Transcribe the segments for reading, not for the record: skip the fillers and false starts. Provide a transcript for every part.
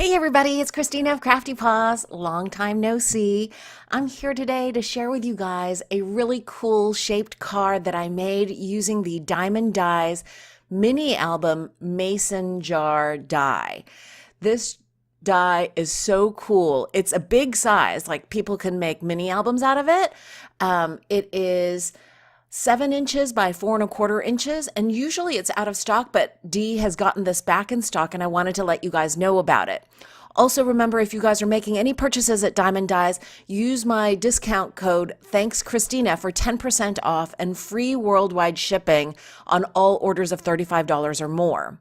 Hey everybody, it's Christina of Crafty Paws. Long time no see. I'm here today to share with you guys a really cool shaped card that I made using the Diamond Dies mini album mason jar die. This die is so cool. It's a big size, like people can make mini albums out of it. It is 7 inches by 4¼ inches, and usually it's out of stock, but Dee has gotten this back in stock, and I wanted to let you guys know about it. Also, remember, if you guys are making any purchases at Diamond Dies, use my discount code Thanks Christina for 10% off and free worldwide shipping on all orders of $35 or more.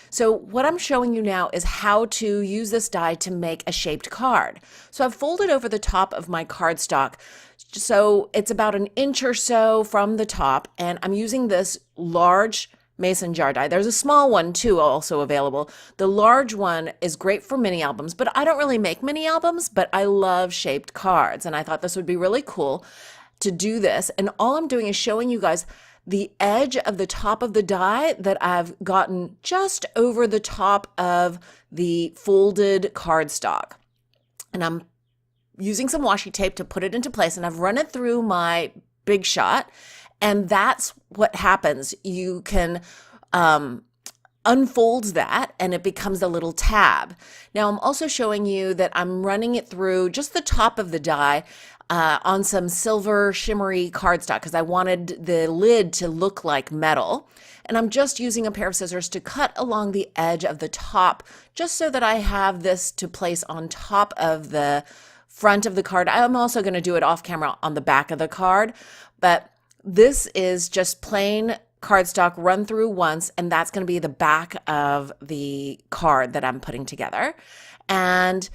So what I'm showing you now is how to use this die to make a shaped card. So I've folded over the top of my cardstock, so it's about 1 inch or so from the top, and I'm using this large mason jar die. There's a small one too also available. The large one is great for mini albums, but I don't really make mini albums, but I love shaped cards, and I thought this would be really cool to do this. And all I'm doing is showing you guys the edge of the top of the die that I've gotten just over the top of the folded cardstock. And I'm using some washi tape to put it into place, and I've run it through my Big Shot, and that's what happens. You can unfold that and it becomes a little tab. Now I'm also showing you that I'm running it through just the top of the die on some silver shimmery cardstock because I wanted the lid to look like metal. And I'm just using a pair of scissors to cut along the edge of the top just so that I have this to place on top of the front of the card. I'm also going to do it off camera on the back of the card, but this is just plain cardstock run through once, and that's going to be the back of the card that I'm putting together. And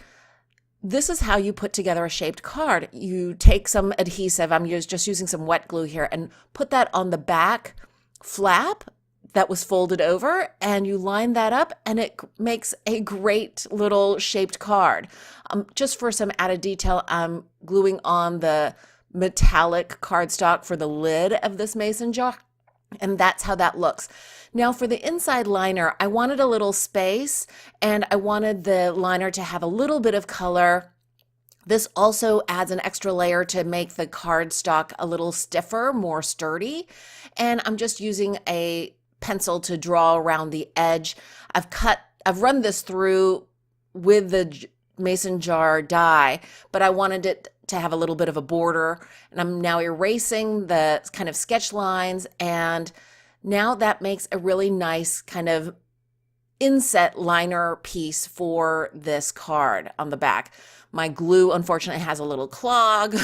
this is how you put together a shaped card. You take some adhesive, I'm just using some wet glue here, and put that on the back flap that was folded over, and you line that up, and it makes a great little shaped card. Just for some added detail, I'm gluing on the metallic cardstock for the lid of this mason jar, and that's how that looks. Now for the inside liner, I wanted a little space, and I wanted the liner to have a little bit of color. This also adds an extra layer to make the cardstock a little stiffer, more sturdy, and I'm just using a pencil to draw around the edge. I've run this through with the mason jar die, but I wanted it to have a little bit of a border, and I'm now erasing the kind of sketch lines, and now that makes a really nice kind of inset liner piece for this card on the back. My glue unfortunately has a little clog.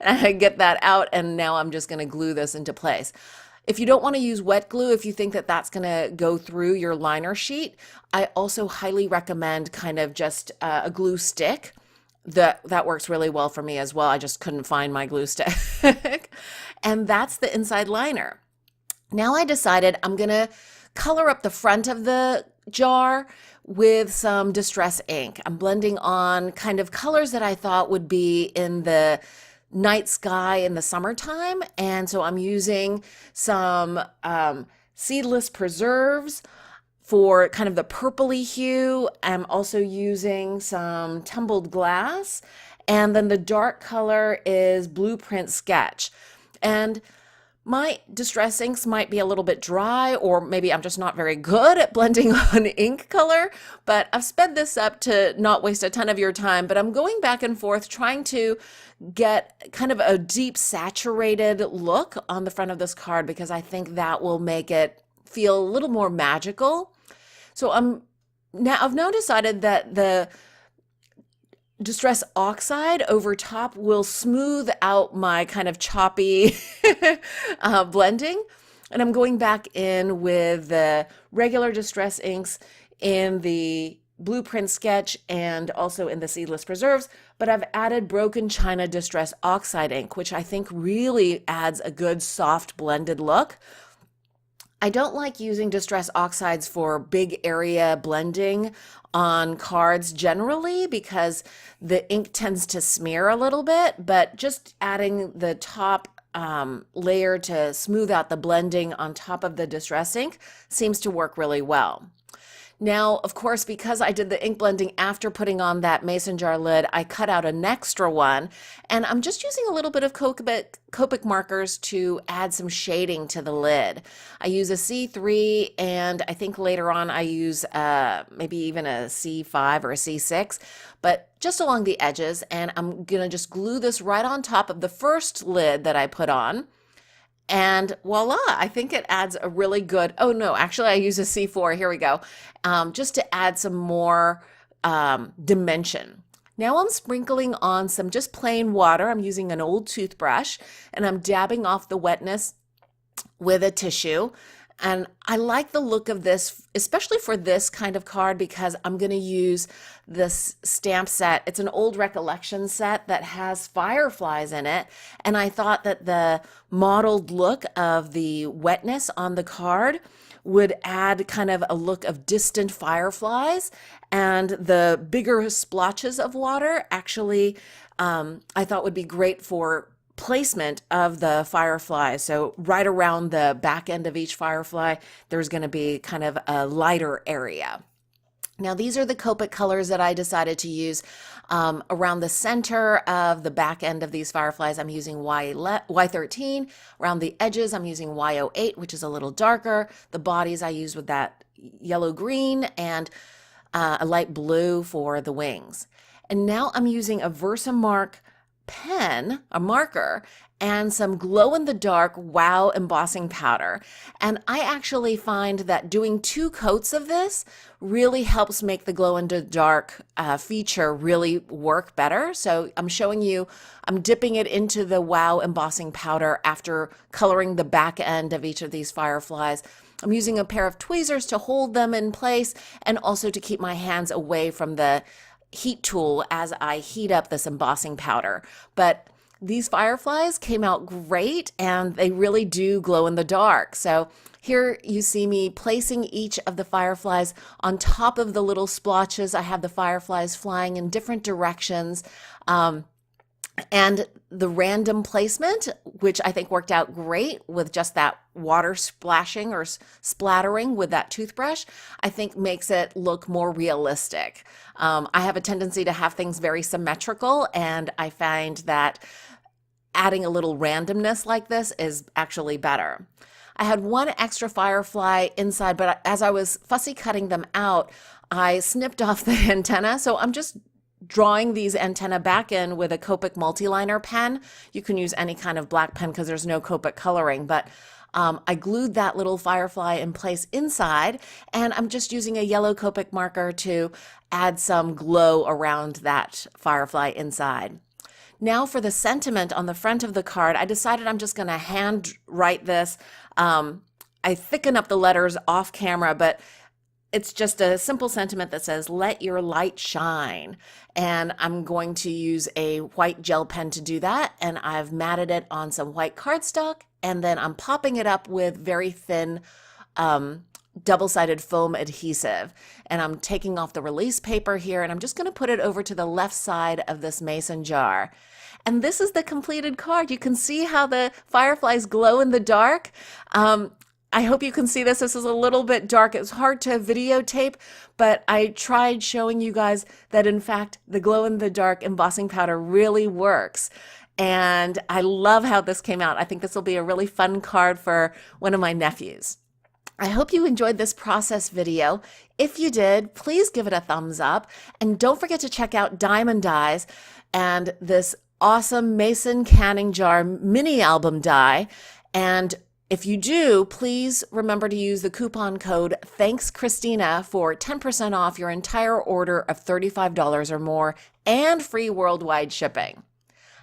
I get that out, and now I'm just going to glue this into place. If you don't want to use wet glue, if you think that that's going to go through your liner sheet, I also highly recommend kind of just a glue stick. That works really well for me as well. I just couldn't find my glue stick. And that's the inside liner. Now I decided I'm going to color up the front of the jar with some Distress ink. I'm blending on kind of colors that I thought would be in the night sky in the summertime, and so I'm using some seedless preserves for kind of the purpley hue. I'm also using some tumbled glass, and then the dark color is Blueprint Sketch. And my Distress inks might be a little bit dry, or maybe I'm just not very good at blending on ink color, but I've sped this up to not waste a ton of your time. But I'm going back and forth trying to get kind of a deep saturated look on the front of this card because I think that will make it feel a little more magical. So I've now decided that the Distress Oxide over top will smooth out my kind of choppy blending. And I'm going back in with the regular Distress inks in the Blueprint Sketch and also in the Seedless Preserves, but I've added Broken China Distress Oxide ink, which I think really adds a good soft blended look. I don't like using Distress Oxides for big area blending on cards generally because the ink tends to smear a little bit, but just adding the top layer to smooth out the blending on top of the Distress ink seems to work really well. Now, of course, because I did the ink blending after putting on that mason jar lid, I cut out an extra one, and I'm just using a little bit of Copic markers to add some shading to the lid. I use a C3, and I think later on I use maybe even a C5 or a C6, but just along the edges, and I'm gonna just glue this right on top of the first lid that I put on. And voila, I think it adds a really good, oh no, actually I use a C4, here we go, just to add some more dimension. Now I'm sprinkling on some just plain water. I'm using an old toothbrush and I'm dabbing off the wetness with a tissue. And I like the look of this, especially for this kind of card, because I'm going to use this stamp set. It's an old recollection set that has fireflies in it. And I thought that the mottled look of the wetness on the card would add kind of a look of distant fireflies, and the bigger splotches of water actually I thought would be great for placement of the firefly. So right around the back end of each firefly, there's going to be kind of a lighter area. Now these are the Copic colors that I decided to use. Around the center of the back end of these fireflies, I'm using Y13. Around the edges, I'm using Y08, which is a little darker. The bodies I use with that yellow-green, and a light blue for the wings. And now I'm using a Versamark pen, a marker, and some glow-in-the-dark Wow embossing powder. And I actually find that doing 2 coats of this really helps make the glow-in-the-dark feature really work better. So I'm showing you, I'm dipping it into the Wow embossing powder after coloring the back end of each of these fireflies. I'm using a pair of tweezers to hold them in place and also to keep my hands away from the heat tool as I heat up this embossing powder. But these fireflies came out great, and they really do glow in the dark. So here you see me placing each of the fireflies on top of the little splotches. I have the fireflies flying in different directions. And the random placement, which I think worked out great with just that water splashing or splattering with that toothbrush, I think makes it look more realistic. I have a tendency to have things very symmetrical, and I find that adding a little randomness like this is actually better. I had one extra firefly inside, but as I was fussy cutting them out, I snipped off the antenna, so I'm just drawing these antennae back in with a Copic multiliner pen. You can use any kind of black pen because there's no Copic coloring, but I glued that little firefly in place inside, and I'm just using a yellow Copic marker to add some glow around that firefly inside. Now for the sentiment on the front of the card, I decided I'm just going to hand write this. I thicken up the letters off camera, but it's just a simple sentiment that says, "Let your light shine." And I'm going to use a white gel pen to do that. And I've matted it on some white cardstock. And then I'm popping it up with very thin double-sided foam adhesive. And I'm taking off the release paper here. And I'm just going to put it over to the left side of this mason jar. And this is the completed card. You can see how the fireflies glow in the dark. I hope you can see this. This is a little bit dark. It's hard to videotape, but I tried showing you guys that in fact the glow-in-the-dark embossing powder really works. And I love how this came out. I think this will be a really fun card for one of my nephews. I hope you enjoyed this process video. If you did, please give it a thumbs up. And don't forget to check out Diamond Dies and this awesome Mason canning jar mini album die. And if you do, please remember to use the coupon code ThanksChristina for 10% off your entire order of $35 or more and free worldwide shipping.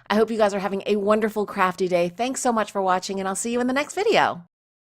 I hope you guys are having a wonderful crafty day. Thanks so much for watching, and I'll see you in the next video.